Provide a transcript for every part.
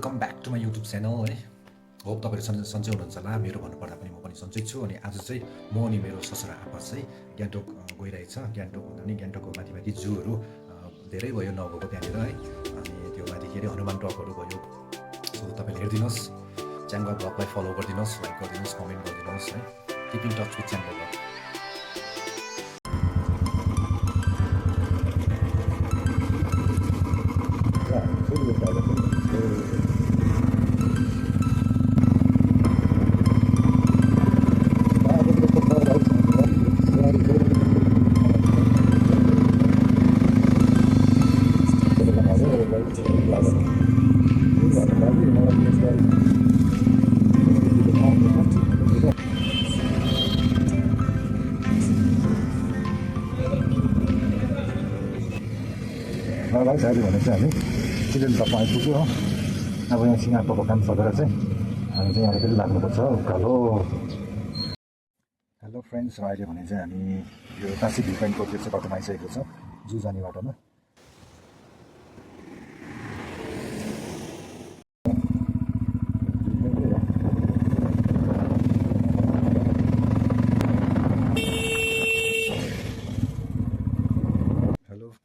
Welcome back to my YouTube channel है। Hope तपाईँहरू सन्चै हुनुहुन्छ होला। मेरो भन्नुपर्दा पनि म पनि सन्चै छु। अनि आज चाहिँ म अनि मेरो ससुरा आपा चाहिँ गान्तोक गइरहेछ। गान्तोक भन्दा पनि गान्तोकको माथि माथि जूहरू धेरै भयो नगएको त्यहाँनिर है। अनि त्यो माथि के अरे हनुमान टकहरू भयो। सो तपाईँले हेरिदिनुहोस्, च्यानल ब्लगलाई फलो गरिदिनुहोस्, लाइक गरिदिनुहोस्, कमेन्ट गरिदिनुहोस् है। Keeping touch with channel blog. Guys अहिले भने चाहिँ हामी चिल्ड्रेन पार्कमा आइपुग्यो हो। अब यहाँ सिँगारको काम सकेर चाहिँ हामी चाहिँ यहाँ फेरि लाग्नुपर्छ उकालो। हेलो फ्रेन्ड्स, अहिले भने चाहिँ हामी यो काशी भ्यू पोइन्टको त्यो चाहिँ बाटोमा आइसकेको छ, जू जाने बाटोमा।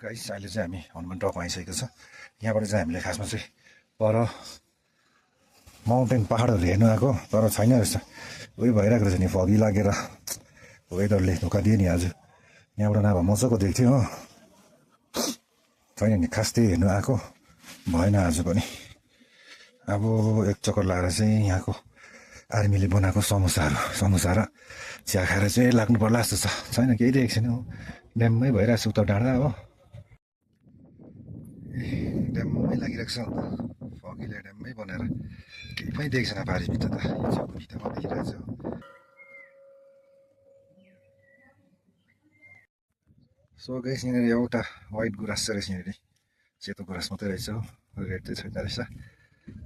गाइस अहिले चाहिँ हामी हनुमान टकमा आइसकेको छ। यहाँबाट चाहिँ हामीले खासमा चाहिँ पर माउन्टेन पहाडहरू हेर्नु आएको, तर छैन रहेछ। उयो भइरहेको रहेछ नि, फगी लागेर वेदरले धोका दियो नि आज। यहाँबाट नभए मजाको देख्थ्यो हो, छैन नि। खास त्यही हेर्नु आएको भएन आज पनि। अब एक चक्कर लगाएर चाहिँ यहाँको आर्मीले बनाएको समोसा र चिया खाएर चाहिँ लाग्नु पर्ला जस्तो छ। छैन, केही देखेको छैन हो। ड्याममै भइरहेको छ उता डाँडा हो, ड्याममै लागिरहेको छ। फगीले ड्याममै बनाएर केही पनि देखेको छैन पारिभित्र त। छेउको भित्तामा देखिरहेको छ। सो गाइस, यहाँनिर एउटा वाइट गुराँस छ रहेछ, यहाँनिर सेतो गुराँस मात्रै रहेछ हो, रेड चाहिँ छैन रहेछ।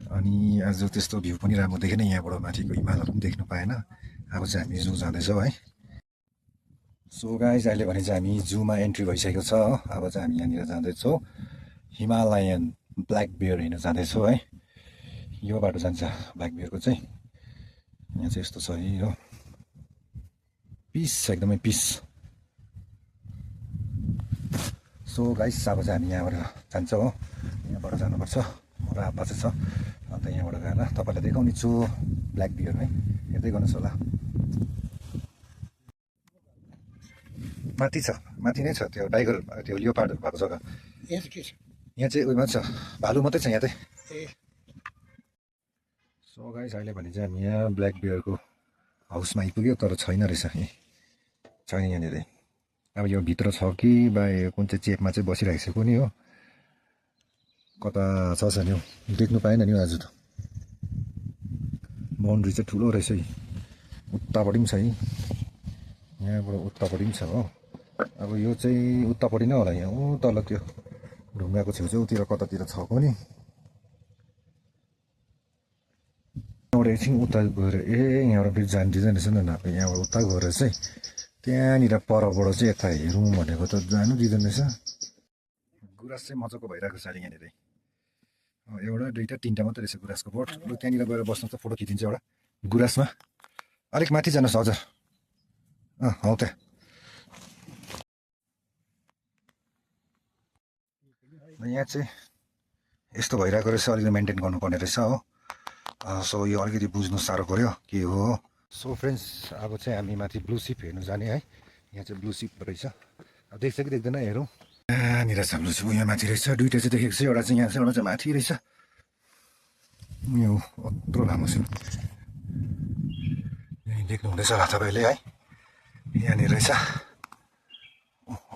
अनि आज त्यस्तो भ्यू पनि राम्रो देखेन, यहाँबाट माथिको हिमालहरू पनि देख्नु पाएन। अब चाहिँ हामी जू जाँदैछौँ है। सो गाइस अहिले भने चाहिँ हामी जूमा एन्ट्री भइसकेको छ हो। अब चाहिँ हामी यहाँनिर जाँदैछौँ, हिमालयन ब्ल्याक बियर हेर्न जाँदैछौँ है। यो बाटो जान्छ ब्ल्याक बियरको चाहिँ। यहाँ चाहिँ यस्तो छ है हो, पिस छ, एकदमै पिस। सो गाइस अब चाहिँ हामी यहाँबाट जान्छौँ हो, यहाँबाट जानुपर्छ। र आपा चाहिँ छ, अन्त यहाँबाट गएर तपाईँलाई देखाउने छु ब्ल्याक बियर है। हेर्दै गर्नुहोस् होला। माथि छ, माथि नै छ त्यो टाइगर, त्यो लियोपार्डहरू भएको जग्गा। यहाँ चाहिँ उयोमा छ, भालु मात्रै छ यहाँ चाहिँ। सो गाइस अहिले भने चाहिँ हामी यहाँ ब्ल्याक बियरको हाउसमा आइपुग्यो, तर छैन रहेछ, छैन यहाँनिर। अब यो भित्र छ कि बा कुन चाहिँ चेपमा चाहिँ बसिरहेको छ कुनै हो, कता छ नि हौ, देख्नु पाएन नि आज त। बाउन्ड्री चाहिँ ठुलो रहेछ है, उतापट्टि पनि छ है, यहाँबाट उतापट्टि पनि छ हो। अब यो चाहिँ उतापट्टि नै होला, यहाँ ऊ तल त्यो ढुङ्गाको छेउछेउतिर कतातिर छ पनि। यहाँबाट एकछिन उता गएर यहाँबाट फेरि जानु दिँदैन रहेछ न, यहाँबाट उता गएर चाहिँ त्यहाँनिर परबाट चाहिँ यता हेरौँ भनेको त जानु दिँदैन रहेछ। गुराँस चाहिँ मजाको भइरहेको छ अरे यहाँनिर। एउटा दुईवटा तिनवटा मात्रै रहेछ गुराँसको बोट। लु त्यहाँनिर गएर बस्नु त, फोटो खिचिन्छ एउटा गुराँसमा। अलिक माथि जानुहोस् हजुर, हौ त। यहाँ चाहिँ यस्तो भइरहेको रहेछ, अलिकति मेन्टेन गर्नुपर्ने रहेछ हो। सो यो अलिकति बुझ्नु साह्रो पऱ्यो के हो। सो फ्रेन्ड्स, अब चाहिँ हामी माथि ब्लू सिप हेर्नु जाने है। यहाँ चाहिँ ब्लू सिप रहेछ, अब देख्छ कि देख्दैन हेरौँ। यहाँनिर छ ब्लू सिप, यहाँ माथि रहेछ। दुइटा चाहिँ देखेको छ, एउटा चाहिँ यहाँ छ, एउटा चाहिँ माथि रहेछ। यो यत्रो लामो छ, यहीँ देख्नु हुँदैछ होला तपाईँले है। यहाँनिर रहेछ,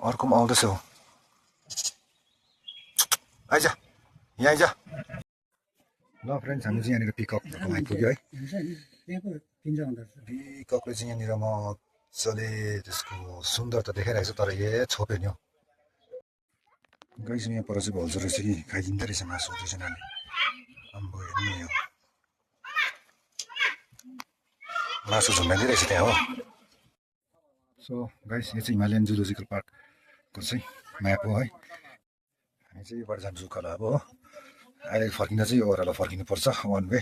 अर्को पनि आउँदैछ हो। आइज यहाँ आइज। ल फ्रेन्ड्स, हामी चाहिँ यहाँनिर पिकअपमा आइपुग्यो है। पिकअपले चाहिँ यहाँनिर मजाले त्यसको सुन्दरता देखाइरहेको छ, तर यो छोप्यो नि हौ। गाइस यहाँ पर चाहिँ भल्छ रहेछ कि, खाइदिँदो रहेछ मासु दुईजनाले। अम्बो हेर्नु नि, यो मासु झुन्डाइदिँदो रहेछ त्यहाँ हो। सो गाइस, यो चाहिँ हिमालयन जुलोजिकल पार्कको चाहिँ म्याप हो है। हामी चाहिँ योबाट जान्छौँ उकालो अब हो। अहिले फर्किँदा चाहिँ ओह्रालो फर्किनुपर्छ वान वे।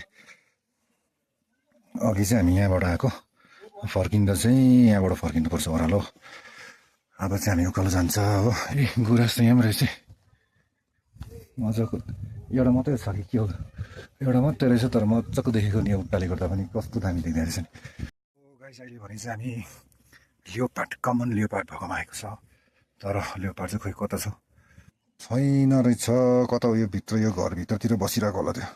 अघि चाहिँ हामी यहाँबाट आएको, फर्किँदा चाहिँ यहाँबाट फर्किनुपर्छ ओह्रालो। अब चाहिँ हामी उकालो जान्छ हो। ए गुराँस त यहाँ पनि रहेछ मजाको, एउटा मात्रै छ कि के हो, एउटा मात्रै रहेछ तर मजाको देखेको नि उकाले गर्दा पनि कस्तो दामी देख्दो रहेछ नि। गाइस अहिले भने चाहिँ हामी लियोपार्ड, कमन लियोपार्ड भएकोमा आएको छ, तर लियोपार्ड चाहिँ खोइ कता छ, छैन रहेछ। कता हो यो भित्र, यो घरभित्रतिर बसिरहेको होला, त्यो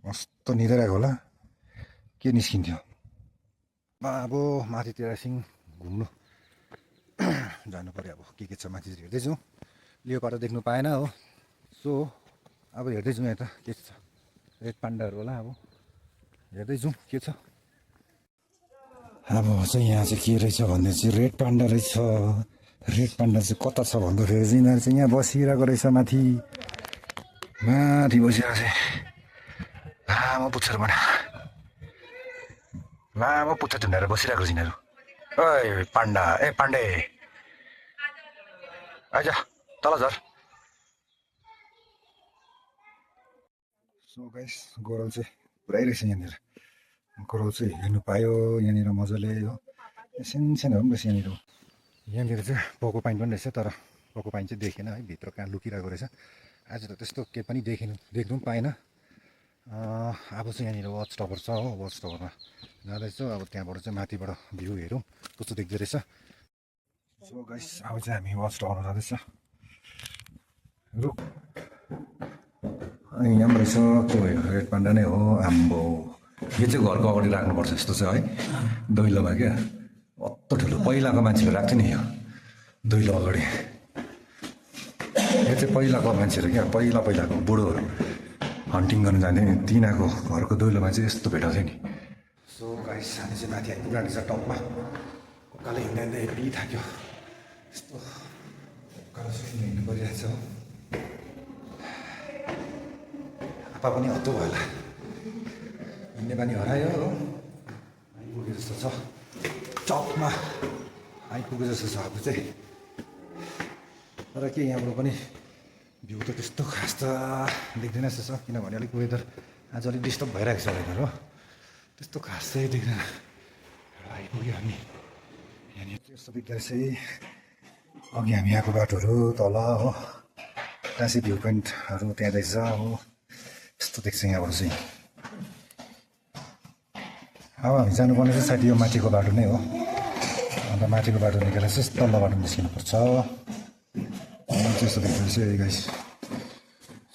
मस्त निदाइरहेको होला, के निस्किन्थ्यो। अब माथितिर एकछिन घुम्नु जानु पऱ्यो। अब के छ माथि हेर्दै जाउँ, लियोपार्ड देख्नु पाएन हो, सो अब हेर्दै जाउँ यता के छ, रेड पान्डाहरू होला, अब हेर्दै जाउँ के छ। अब चाहिँ यहाँ चाहिँ के रहेछ भन्दा चाहिँ रेड पान्डा रहेछ। रेड पान्डा चाहिँ कता छ भन्दाखेरि चाहिँ यिनीहरू चाहिँ यहाँ बसिरहेको रहेछ, माथि माथि बसिरहेको छ। लामो पुच्छर बना, लामो पुच्छर झुन्डाएर बसिरहेको छ यिनीहरू। ओइ पान्डा, ए पाण्डे आइज तल झर। सो गाइस गोरल चाहिँ पुरै रहेछ यहाँनिर, गोरल चाहिँ हेर्नु पायो यहाँनिर मजाले हो। सानसानोहरू पनि रहेछ यहाँनिर। यहाँनिर चाहिँ पोको पाइन पनि रहेछ, तर पोको पाइन चाहिँ देखेन है, भित्र कहाँ लुकिरहेको रहेछ। आज त त्यस्तो केही पनि देख्नु पनि पाएन। अब चाहिँ यहाँनिर वाच टावर छ हो, वाच टावरमा जाँदैछु। अब त्यहाँबाट चाहिँ माथिबाट भ्यू हेरौँ कस्तो देख्दो रहेछ। सो गाइस अब चाहिँ हामी वाच टावरमा जाँदैछ। रुख अनि यहाँ पनि रहेछ, के भयो रेड पान्डा नै हो। आम्बो यो चाहिँ घरको अगाडि राख्नुपर्छ जस्तो छ है, दैलोमा क्या, कत्रो ठुलो पहिलाको मान्छेले राख्थ्यो नि यो दैलो अगाडि। यो चाहिँ पहिलाको मान्छेहरू क्या, पहिलाको बुढोहरू हन्टिङ गर्न जान्थ्यो नि, तिनीहरूको घरको दैलोमा चाहिँ यस्तो भेटाउँथ्यो नि। सो गाइस हामी चाहिँ माथि आइपुग्नु छ टपमा। उकालो हिँड्दा हिँड्दा हेभी थाक्यो, यस्तो उकालो हिँड्नु परिरहेछ हो। आपा पनि हत्तु भयो होला, हिँड्ने बानी हरायो हो। आइपुगे जस्तो छ, टपमा आइपुगे जस्तो छ अब चाहिँ। तर के यहाँबाट पनि भ्यू त त्यस्तो खास त देख्दैन जस्तो छ, किनभने अलिक वेदर आज अलिक डिस्टर्ब भइरहेको छ वेदर हो, त्यस्तो खास चाहिँ देख्दैन। आइपुग्यो हामी यहाँनिर, त्यस्तो देख्दा चाहिँ अघि हामी आएको बाटोहरू तल हो, त्यहाँ चाहिँ भ्यू पोइन्टहरू त्यहाँ रहेछ हो, यस्तो देख्छ यहाँबाट चाहिँ। अब हामी जानुपर्ने चाहिँ सायद यो माथिको बाटो नै हो, अन्त माथिको बाटो निकालेर चाहिँ तल्लो बाटो निस्किनुपर्छ। त्यस्तो देख्दैछ गाइस,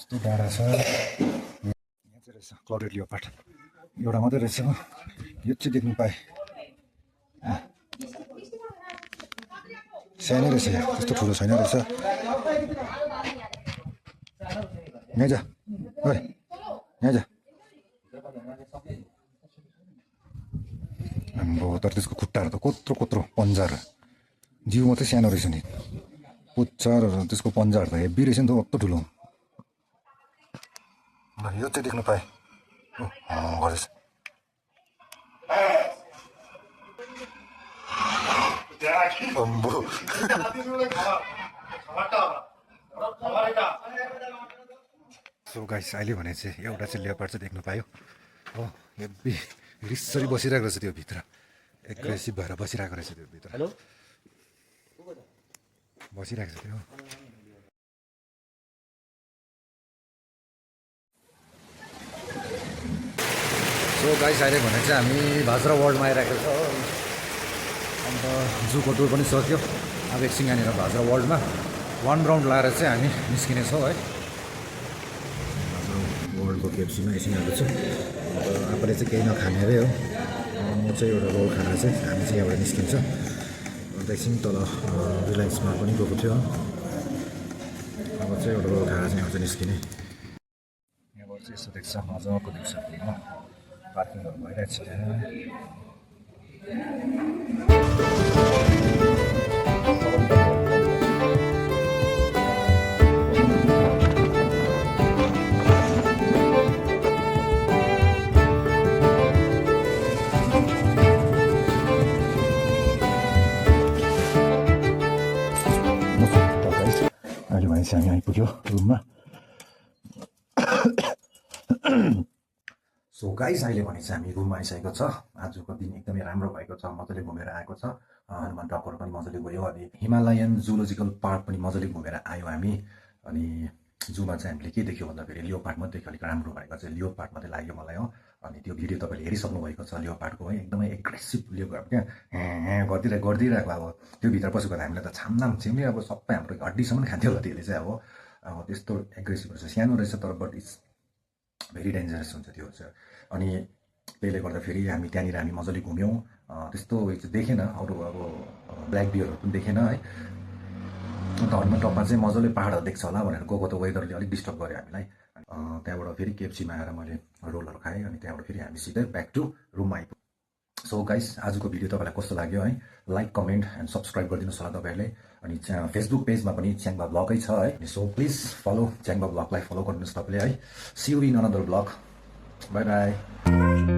यस्तो डाँडा छ। यहाँ चाहिँ रहेछ क्लाउडेड लियोपार्ड, एउटा मात्रै रहेछ हो, यो चाहिँ देख्नु पाएँ। सानै रहेछ यहाँ, त्यस्तो ठुलो छैन रहेछ। यहाँ जा, ओइ यहाँ जा। आम्बो तर त्यसको खुट्टाहरू त कत्रो पन्जाहरू, जिउ मात्रै सानो रहेछ नि, पुच्छरहरू त्यसको पन्जाहरू त हेभी रहेछ नि त, कत्रो ठुलो। यो चाहिँ देख्नु पाएँ गरेछ। अम्बो सो गाइस अहिले भने चाहिँ एउटा चाहिँ लेपर्ड चाहिँ देख्नु पायो हो, हेभी रिसरी बसिरहेको रहेछ त्यो भित्र, एग्रेसिभ भएर बसिरहेको रहेछ त्यो भित्र, बसिरहेको छ त्यो। सो गाइस अहिले भने चाहिँ हामी भाजरा वर्ल्डमा आइरहेको छ हो, अन्त जूको टुर पनि सक्यो। अब एकछिन यहाँनिर भाजरा वर्ल्डमा 1 राउन्ड लाएर चाहिँ हामी निस्किने छौँ है। भाजरा वर्ल्डको केएफसीमा एकछिन आएको छु, अन्त आफूले चाहिँ केही नखाने अरे हो, म चाहिँ एउटा रोल खाना चाहिँ हामी चाहिँ यहाँबाट निस्किन्छ। अन्त एकछिन तल रिलायन्समा पनि गएको थियो, अब चाहिँ एउटा रोल खाना चाहिँ यहाँ चाहिँ निस्किने। यहाँबाट चाहिँ यस्तो देख्छ, मजाको देख्छ, पार्किङहरू भइरहेको छ त्यहाँ। अहिले भनेपछि हामी आइपुग्यो रुममा। सो गाइस अहिले भने चाहिँ हामी रुममा आइसकेको छ। आजको दिन एकदमै राम्रो भएको छ, मजाले घुमेर आएको छ। हनुमान टकहरू पनि मजाले गयो, अनि हिमालयन जुलोजिकल पार्क पनि मजाले घुमेर आयो हामी। अनि जूमा चाहिँ हामीले के देख्यो भन्दाखेरि लियोपार्ड मात्रै देख्यो, अलिक राम्रो भनेको चाहिँ लियोपार्ड मात्रै लाग्यो मलाई हो। अनि त्यो भिडियो तपाईँले हेरिसक्नु भएको छ लियोपार्डको है, एकदमै एग्रेसिभ लिएको अब क्या गरिदिरहेको। अब त्यो भित्र पसेको हामीलाई त छामनाम छिम्ने अब सबै हाम्रो हड्डीसम्म खान्थ्यो कतिले चाहिँ अब त्यस्तो एग्रेसिभ रहेछ, सानो रहेछ तर बट इट्स भेरी डेन्जरस हुन्छ त्यो चाहिँ। अनि त्यसले गर्दाखेरि हामी त्यहाँनिर हामी मजाले घुम्यौँ, त्यस्तो उयो चाहिँ देखेन, अरू अब ब्ल्याक बियरहरू पनि देखेन है। अन्त हनुमान टकमा चाहिँ मजाले पाहाडहरू देख्छ होला भनेर गएको, त वेदरले अलिक डिस्टर्ब गर्यो हामीलाई। त्यहाँबाट फेरि केएफसीमा आएर मैले रोलहरू खाएँ, अनि त्यहाँबाट फेरि हामी सिधै ब्याक टु रुममा आइपुग्यौँ। सो गाइस आजको भिडियो तपाईँलाई कस्तो लाग्यो है, लाइक कमेन्ट एन्ड सब्सक्राइब गरिदिनुहोस् होला तपाईँहरूले। अनि फेसबुक पेजमा पनि च्याङ्बा ब्लगै छ है, सो प्लिज फलो च्याङ्बा ब्लगलाई फलो गरिदिनुहोस् तपाईँले है। See you in another blog, bye by.